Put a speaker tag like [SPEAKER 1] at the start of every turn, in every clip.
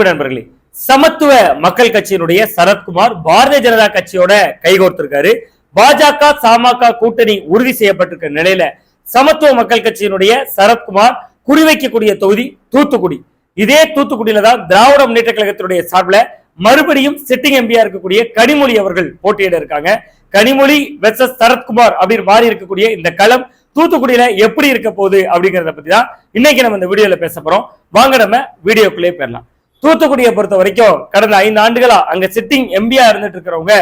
[SPEAKER 1] நண்பர்களே, சமத்துவ மக்கள் கட்சியினுடைய சரத்குமார் பாரதிய ஜனதா கட்சியோட கைகோர்த்திருக்காரு. பாஜக தமாக கூட்டணி உறுதி செய்யப்பட்டிருக்க நிலையில சமத்துவ மக்கள் கட்சியினுடைய சரத்குமார் குறிவைக்கக்கூடிய தொகுதி தூத்துக்குடி. இதே தூத்துக்குடியில தான் திராவிட முன்னேற்ற கழகத்தினுடைய சார்பில் மறுபடியும் சிட்டிங் எம்பியா இருக்கக்கூடிய கனிமொழி அவர்கள் போட்டியிட இருக்காங்க. கனிமொழி வெர்சஸ் சரத்குமார் அப்படின்னு மாறி இருக்கக்கூடிய இந்த களம் தூத்துக்குடியில எப்படி இருக்க போகுது அப்படிங்கறத பத்தி தான் இன்னைக்கு நம்ம இந்த வீடியோல பேச போறோம். வாங்க நம்ம வீடியோக்குள்ளே போயிடலாம். தூத்துக்குடியை பொறுத்த வரைக்கும் கடந்த 5 ஆண்டுகளா அங்க சிட்டிங் எம்பியா இருந்துட்டு இருக்கிறவங்க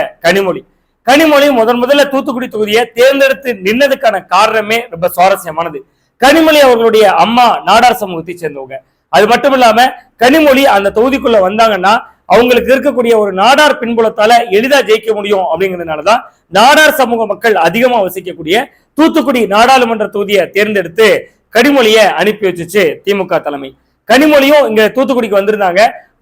[SPEAKER 1] கனிமொழி முதல்ல தூத்துக்குடி தொகுதியை தேர்ந்தெடுத்து நின்னதுக்கான காரணமே ரொம்ப சுவாரஸ்யமானது. கனிமொழி அவர்களுடைய அம்மா நாடார் சமூகத்தை சேர்ந்தவங்க. அது மட்டும் இல்லாம கனிமொழி அந்த தொகுதிக்குள்ள வந்தாங்கன்னா அவங்களுக்கு இருக்கக்கூடிய ஒரு நாடார் பின்புலத்தால எளிதா ஜெயிக்க முடியும் அப்படிங்கிறதுனாலதான் நாடார் சமூக மக்கள் அதிகமா வசிக்கக்கூடிய தூத்துக்குடி நாடாளுமன்ற தொகுதியை தேர்ந்தெடுத்து கனிமொழியை அனுப்பி வச்சுச்சு திமுக தலைமை. கனிமொழியும் இங்க தூத்துக்குடிக்கு வந்திருந்தாங்க.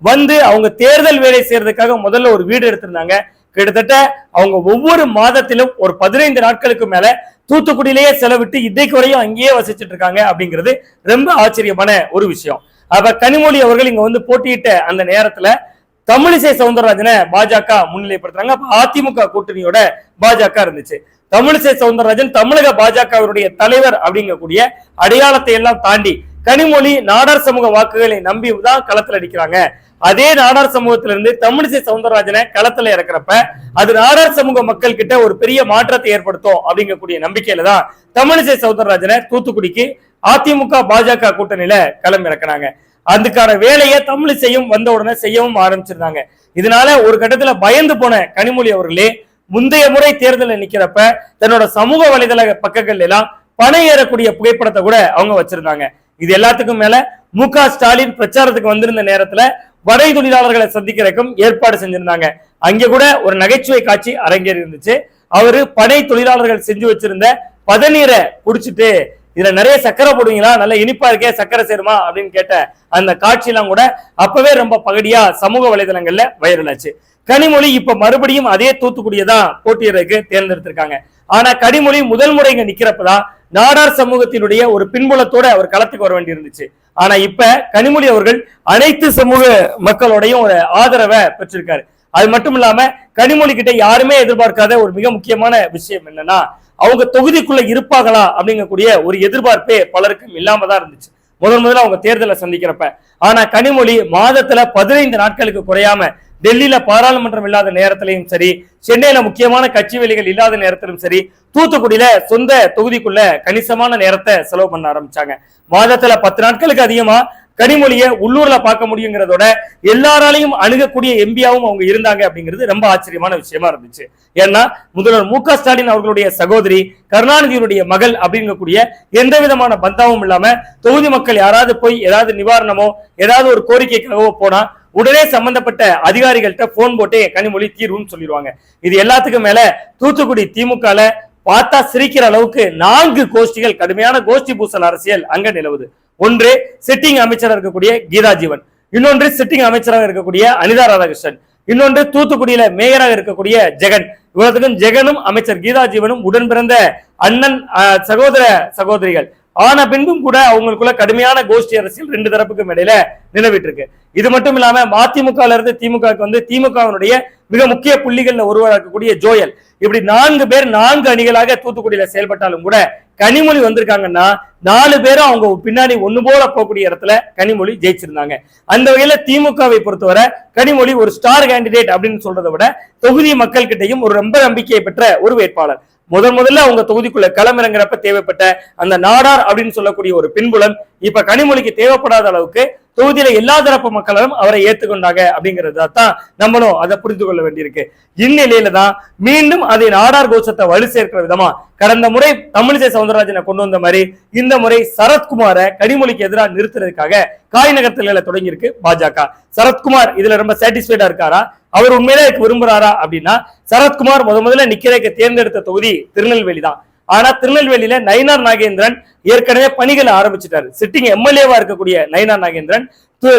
[SPEAKER 1] வந்து அவங்க தேர்தல் வேலை செய்யறதுக்காக முதல்ல ஒரு வீடு எடுத்திருந்தாங்க. கிட்டத்தட்ட அவங்க ஒவ்வொரு மாதத்திலும் ஒரு 15 நாட்களுக்கு மேல தூத்துக்குடியிலேயே செலவிட்டு இன்றைக்கு வரையும் அங்கேயே வசிச்சுட்டு இருக்காங்க அப்படிங்கிறது ரொம்ப ஆச்சரியமான ஒரு விஷயம். அப்ப கனிமொழி அவர்கள் இங்க வந்து போட்டியிட்ட அந்த நேரத்துல தமிழிசை சவுந்தரராஜனை பாஜக முன்னிலைப்படுத்துறாங்க. அப்ப அதிமுக கூட்டணியோட பாஜக இருந்துச்சு. தமிழிசை சவுந்தரராஜன் தமிழக பாஜகவினுடைய தலைவர் அப்படிங்கக்கூடிய அடையாளத்தை எல்லாம் தாண்டி கனிமொழி நாடார் சமூக வாக்குகளை நம்பிதான் களத்துல அடிக்கிறாங்க. அதே நாடார் சமூகத்திலிருந்து தமிழிசை சவுந்தரராஜனை களத்துல இறக்குறப்ப அது நாடார் சமூக மக்கள் கிட்ட ஒரு பெரிய மாற்றத்தை ஏற்படுத்தும் அப்படிங்கக்கூடிய நம்பிக்கையில தான் தமிழிசை சவுந்தரராஜனை தூத்துக்குடிக்கு அதிமுக பாஜக கூட்டணியில களம் இறக்குறாங்க. அதுக்கான வேலையை தமிழிசையும் வந்த உடனே செய்யவும் ஆரம்பிச்சிருந்தாங்க. இதனால ஒரு கட்டத்துல பயந்து போன கனிமொழி அவர்களே முந்தைய முறை தேர்தலில் நிக்கிறப்ப தன்னோட சமூக வலைதள பக்கங்கள் எல்லாம் பணம் ஏறக்கூடிய புகைப்படத்தை கூட அவங்க வச்சிருந்தாங்க. இது எல்லாத்துக்கும் மேல மு.க. ஸ்டாலின் பிரச்சாரத்துக்கு வந்திருந்த நேரத்துல வடை தொழிலாளர்களை சந்திக்கிறதுக்கும் ஏற்பாடு செஞ்சிருந்தாங்க. அங்க கூட ஒரு நகைச்சுவை காட்சி அரங்கேறி இருந்துச்சு. அவரு படை தொழிலாளர்கள் செஞ்சு வச்சிருந்த பதநீரை குடிச்சிட்டு இதுல நிறைய சக்கரை போடுவீங்களா, நல்ல இனிப்பா இருக்கே, சக்கரை சேருமா அப்படின்னு கேட்ட அந்த காட்சி எல்லாம் கூட அப்பவே ரொம்ப பகடியா சமூக வலைதளங்கள்ல வைரல் ஆச்சு. கனிமொழி இப்ப மறுபடியும் அதே தூத்துக்குடியை தான் போட்டியிடறதுக்கு தேர்ந்தெடுத்திருக்காங்க. ஆனா கனிமொழி முதல் முறை இங்க நிக்கிறப்பதான் நாடார் சமூகத்தினுடைய ஒரு பின்புலத்தோட அவர் களத்துக்கு வர வேண்டி இருந்துச்சு. ஆனா இப்ப கனிமொழி அவர்கள் அனைத்து சமூக மக்களோடையும் ஒரு ஆதரவை பெற்றிருக்காரு. அது மட்டும் இல்லாம கனிமொழி கிட்ட யாருமே எதிர்பார்க்காத ஒரு மிக முக்கியமான விஷயம் என்னன்னா அவங்க தொகுதிக்குள்ள இருப்பாங்களா அப்படிங்கக்கூடிய ஒரு எதிர்பார்ப்பே பலருக்கும் இல்லாம தான் இருந்துச்சு முதல்ல அவங்க தேர்தலை சந்திக்கிறப்ப. ஆனா கனிமொழி மாதத்துல 15 நாட்களுக்கு குறையாம டெல்லியில பாராளுமன்றம் இல்லாத நேரத்திலையும் சரி, சென்னையில முக்கியமான கட்சி வேலைகள் இல்லாத நேரத்திலும் சரி, தூத்துக்குடியில சொந்த தொகுதிக்குள்ள கணிசமான நேரத்தை செலவு பண்ண ஆரம்பிச்சாங்க. மாதத்துல 10 நாட்களுக்கு அதிகமா கனிமொழியை உள்ளூர்ல பார்க்க முடியுங்கிறதோட எல்லாராலையும் அணுகக்கூடிய எம்பியாவும் அவங்க இருந்தாங்க அப்படிங்கிறது ரொம்ப ஆச்சரியமான விஷயமா இருந்துச்சு. ஏன்னா முதல்வர் மு.க. ஸ்டாலின் அவர்களுடைய சகோதரி கருணாநிதியுடைய மகள் அப்படிங்கக்கூடிய எந்த விதமான பந்தாவும் இல்லாம தொகுதி மக்கள் யாராவது போய் ஏதாவது நிவாரணமோ ஏதாவது ஒரு கோரிக்கைக்காகவோ போனா உடனே சம்பந்தப்பட்ட அதிகாரிகள்கிட்ட போன் போட்டே கனிமொழி தீர்வுன்னு சொல்லிடுவாங்க. இது எல்லாத்துக்கும் மேல தூத்துக்குடி திமுகல பார்த்தா சிரிக்கிற அளவுக்கு 4 கோஷ்டிகள், கடுமையான கோஷ்டி பூசல் அரசியல் அங்க நிலவுது. ஒன்று சிட்டிங் அமைச்சராக இருக்கக்கூடிய கீதா ஜீவன், இன்னொன்று சிட்டிங் அமைச்சராக இருக்கக்கூடிய அனிதா ராதாகிருஷ்ணன், இன்னொன்று தூத்துக்குடியில மேயராக இருக்கக்கூடிய ஜெகன். இவ்வளவுக்கும் ஜெகனும் அமைச்சர் கீதா ஜீவனும் உடன் பிறந்த அண்ணன் சகோதர சகோதரிகள். ஆன பின்பும் கூட அவங்களுக்குள்ள கடுமையான கோஷ்டி அரசியல் 2 தரப்புக்கும் இடையில நிலவிட்டு இருக்கு. இது மட்டும் இல்லாம மதிமுகல இருந்து திமுகவுக்கு வந்து திமுகவினுடைய மிக முக்கிய புள்ளிகள்ல ஒருவராக இருக்கக்கூடிய ஜோயல், இப்படி 4 பேர் 4 அணிகளாக தூத்துக்குடியில செயல்பட்டாலும் கூட கனிமொழி வந்திருக்காங்கன்னா 4 பேரும் அவங்க பின்னாடி ஒண்ணு போல போகக்கூடிய இடத்துல கனிமொழி ஜெயிச்சிருந்தாங்க. அந்த வகையில திமுகவை பொறுத்தவரை கனிமொழி ஒரு ஸ்டார் கேண்டிடேட் அப்படின்னு சொல்றதை விட தொகுதி மக்கள் கிட்டையும் ஒரு ரொம்ப நம்பிக்கையை பெற்ற ஒரு வேட்பாளர். முதல்ல அவங்க தொகுதிக்குள்ள களமிறங்கிறப்ப தேவைப்பட்ட அந்த நாடார் அப்படின்னு சொல்லக்கூடிய ஒரு பின்புலம் இப்ப கனிமொழிக்கு தேவைப்படாத அளவுக்கு தொகுதியில எல்லா தரப்பு மக்களும் அவரை ஏற்றுக்கொண்டாங்க அப்படிங்கறத தான் நம்மளும் அதை புரிந்து கொள்ள வேண்டியிருக்கு. இந்நிலையில தான் மீண்டும் அதை நாடார் கோஷத்தை வலு சேர்க்கிற விதமா கடந்த முறை தமிழிசை சவுந்தரராஜனை கொண்டு வந்த மாதிரி இந்த முறை சரத்குமாரை கனிமொழிக்கு எதிராக நிறுத்துறதுக்காக காய் நகர்த்தல தொடங்கி இருக்கு பாஜக. சரத்குமார் இதுல ரொம்ப சாட்டிஸ்பைடா இருக்காரா, அவர் உண்மையிலே விரும்புறாரா அப்படின்னா சரத்குமார் முதல்ல நிக்கிறதுக்கு தேர்ந்தெடுத்த தொகுதி திருநெல்வேலி தான். ஆனா திருநெல்வேலியில நயினார் நாகேந்திரன் ஏற்கனவே பணிகளை ஆரம்பிச்சிட்டாரு. சிட்டிங் எம்எல்ஏவா இருக்கக்கூடிய நயினார் நாகேந்திரன்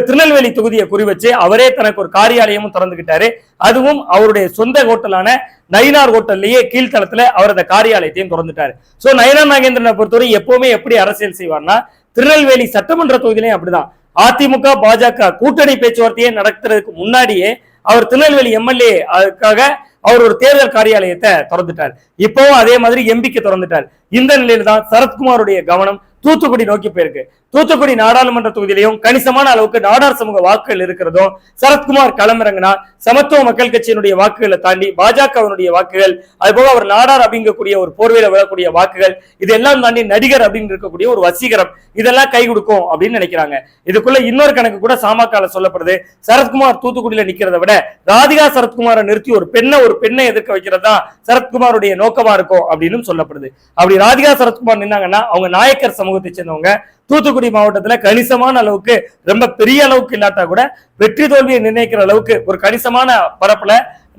[SPEAKER 1] திருநெல்வேலி தொகுதியை குறிவச்சு அவரே தனக்கு ஒரு காரியாலயமும் திறந்துகிட்டாரு. அதுவும் அவருடைய சொந்த ஹோட்டலான நயினார் ஹோட்டல்லையே கீழ்த்தளத்துல அவர் அந்த காரியாலயத்தையும் திறந்துட்டாரு. சோ நயினார் நாகேந்திரனை பொறுத்தவரை எப்பவுமே எப்படி அரசியல் செய்வார்னா திருநெல்வேலி சட்டமன்ற தொகுதியிலையும் அப்படிதான் அதிமுக பாஜக கூட்டணி பேச்சுவார்த்தையே நடத்துறதுக்கு முன்னாடியே அவர் திருநெல்வேலி எம்எல்ஏ அதுக்காக அவர் ஒரு தேர்தல் காரியாலயத்தை திறந்துட்டார். இப்பவும் அதே மாதிரி எம்பிக்கு திறந்துட்டார். இந்த நிலையில தான் சரத்குமாருடைய கவனம் தூத்துக்குடி நோக்கி போயிருக்கு. தூத்துக்குடி நாடாளுமன்ற தொகுதியிலையும் கணிசமான அளவுக்கு நாடார் சமூக வாக்குகள் இருக்கிறதும் சரத்குமார் களமிறங்கினா சமத்துவ மக்கள் கட்சியினுடைய வாக்குகளை தாண்டி பாஜகவினுடைய வாக்குகள், அதுபோக அவர் நாடார் அப்படிங்கக்கூடிய ஒரு போர்வையில விழக்கூடிய வாக்குகள், இதெல்லாம் தாண்டி நடிகர் அப்படின்னு இருக்கக்கூடிய ஒரு வசீகரம், இதெல்லாம் கை கொடுக்கும் அப்படின்னு நினைக்கிறாங்க. இதுக்குள்ள இன்னொரு கணக்கு கூட சாமக்கால சொல்லப்படுது. சரத்குமார் தூத்துக்குடியில நிக்கிறத விட ராதிகா சரத்குமாரை நிறுத்தி ஒரு பெண்ணை எதிர்க்க வைக்கிறது தான் சரத்குமாருடைய நோக்கமா இருக்கும் அப்படின்னு சொல்லப்படுது. அப்படி ராதிகா சரத்குமார் நின்னாங்கன்னா அவங்க நாயக்கர் சமூகத்தை சேர்ந்தவங்க. தூத்துக்குடி மாவட்டத்துல கணிசமான அளவுக்கு, ரொம்ப பெரிய அளவுக்கு இல்லாட்டா கூட வெற்றி தோல்வியை நிர்ணயிக்கிற அளவுக்கு ஒரு கணிசமான பரப்புல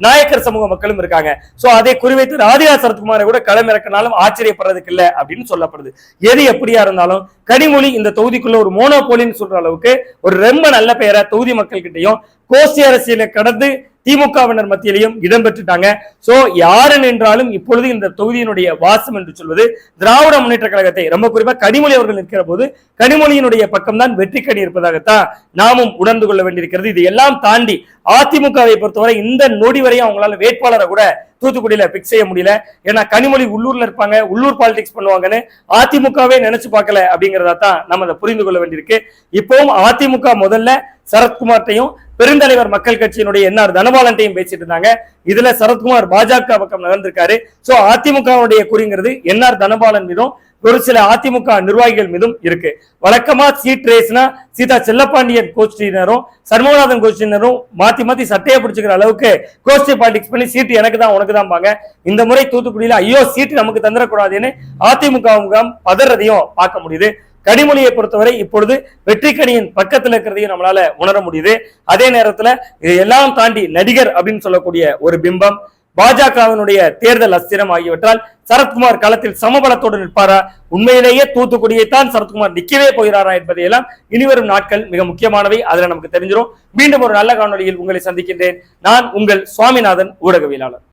[SPEAKER 1] நாயக்கர் சமூக மக்களும் இருக்காங்க. சோ அதை குறிவைத்து ராதிகா சரத்குமாரை கூட களமிறக்கினாலும் ஆச்சரியப்படுறதுக்கு இல்ல அப்படின்னு சொல்லப்படுது. எது எப்படியா இருந்தாலும் கனிமொழி இந்த தொகுதிக்குள்ள ஒரு மோனோபோலின்னு சொல்ற அளவுக்கு ஒரு ரொம்ப நல்ல பெயரை தொகுதி மக்கள் கிட்டையும் கோஷ்டி அரசியலை கடந்து திமுகவினர் மத்தியிலையும் இடம்பெற்றுட்டாங்க. சோ யாரு நின்றாலும் இப்பொழுது இந்த தொகுதியினுடைய வாசம் என்று சொல்வது திராவிட முன்னேற்ற கழகத்தை, ரொம்ப குறிப்பா கனிமொழி அவர்கள் நிற்கிற போது கனிமொழியினுடைய பக்கம்தான் வெற்றி கணி இருப்பதாகத்தான் நாமும் உணர்ந்து கொள்ள வேண்டியிருக்கிறது. இது எல்லாம் தாண்டி அதிமுகவை பொறுத்தவரை இந்த நொடி வரையும் அவங்களால வேட்பாளரை கூட தூத்துக்குடியில பிக்ஸ் செய்ய முடியல. ஏன்னா கனிமொழி உள்ளூர்ல இருப்பாங்க, உள்ளூர் பாலிடிக்ஸ் பண்ணுவாங்கன்னு அதிமுகவே நினைச்சு பார்க்கல அப்படிங்கறதா தான் நம்ம அதை புரிந்து கொள்ள வேண்டியிருக்கு. இப்பவும் அதிமுக முதல்ல சரத்குமார்ட்டையும் பெருந்தலைவர் மக்கள் கட்சியினுடைய என்ஆர் தனபாலன்ட்டையும் பேசிட்டு இருந்தாங்க. இதுல சரத்குமார் பாஜக பக்கம் நகர்ந்திருக்காரு. சோ அதிமுகவுடைய குறிங்கிறது என்ஆர் தனபாலன் மீதும் ஒரு சில அதிமுக நிர்வாகிகள் மீதும் இருக்கு. வழக்கமா சீட் ரேஸ்னா சீதா செல்லப்பாண்டியன் கோஷ்டியினரும் சண்முகநாதன் கோஷ்டியினரும் மாத்தி சட்டையை பிடிச்சுக்கிற அளவுக்கு கோஷ்டி பாலிடிக்ஸ் பண்ணி சீட்டு எனக்கு தான் உனக்கு தான் பாங்க. இந்த முறை தூத்துக்குடியில ஐயோ சீட்டு நமக்கு தந்துடக்கூடாதுன்னு அதிமுக பதறதையும் பார்க்க முடியுது. கனிமொழியை பொறுத்தவரை இப்பொழுது வெற்றிக்கணியின் பக்கத்துல இருக்கிறதையும் நம்மளால உணர முடியுது. அதே நேரத்துல எல்லாம் தாண்டி நடிகர் அப்படின்னு சொல்லக்கூடிய ஒரு பிம்பம், பாஜகவினுடைய தேர்தல் அஸ்திரம் ஆகியவற்றால் சரத்குமார் களத்தில் சமபலத்தோடு நிற்பாரா, உண்மையிலேயே தூத்துக்குடியை தான் சரத்குமார் நிற்கவே போகிறாரா என்பதையெல்லாம் இனிவரும் நாட்கள் மிக முக்கியமானவை. அதுல நமக்கு தெரிஞ்சிடும். மீண்டும் ஒரு நல்ல காணொலியில் உங்களை சந்திக்கின்றேன். நான் உங்கள் சுவாமிநாதன், ஊடகவியலாளர்.